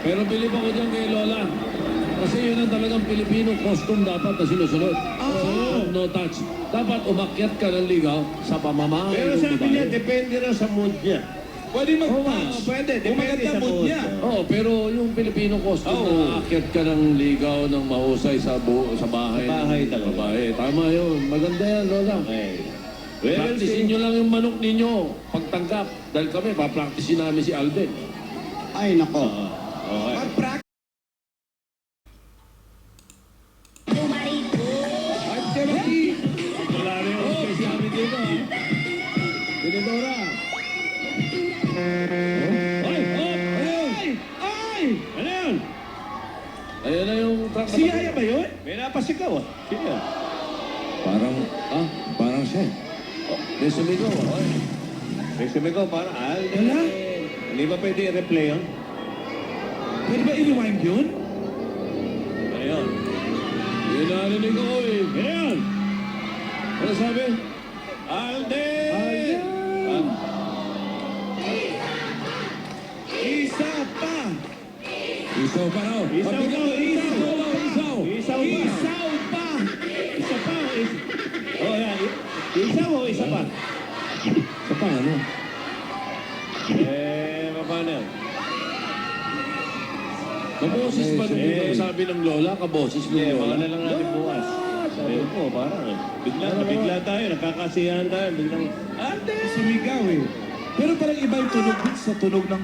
Pero bilib ako dyan kay Lola. Kasi yun ang talagang Pilipino costume dapat na sinusunod. No touch. Dapat umakyat ka ng ligaw sa pamamahay. Pero sabi niya, depende raw sa mood niya. Pwede Pwede, depende sa mood niya. Pero yung Filipino costume na aakyat ka ng ligaw ng mahusay sa bahay. Sa bahay talaga. Bahay. Tama yun. Maganda yan, Lola. Okay. Well, Praktisin nyo lang yung manok ninyo pagtanggap. Dahil kami, papraktisin namin si Alden. Ay, nako. Okay. Mag-practice. Wala rin yung space namin dito, ha? Tinidora. Ay! Ano yun? Ayan na yung truck. Si Yaya ba yun? May napasigaw ah. Sino yun? Parang siya. May sumigaw, ha? May sumigaw para Wala. Hindi ba pwede i-replay yun? Pwede ba i-rewind yun? Ano yun? Yun narinig ko, eh. Ano yun? Ano sabi? Alden! Isa pa! Isaw pa raw. Isaw Pabigat daw, na isaw. isaw. Isaw pa! Isa pa! Oh, yan. Isaw o isa pa? Sa pa, ano? Paano yun? Kaboses ba nung sabi ng Lola? Kaboses ng Hindi, Lola? mga na lang natin bukas. Sabi ko, parang bigla tayo, nagkakasiyahan tayo, biglang, Ate! Sumigaw eh. Pero parang iba yung tunog sa tunog ng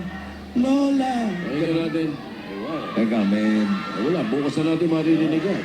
Lola. Ayun natin. Ewan. Teka, men. Wala, bukas na natin maririnig yan.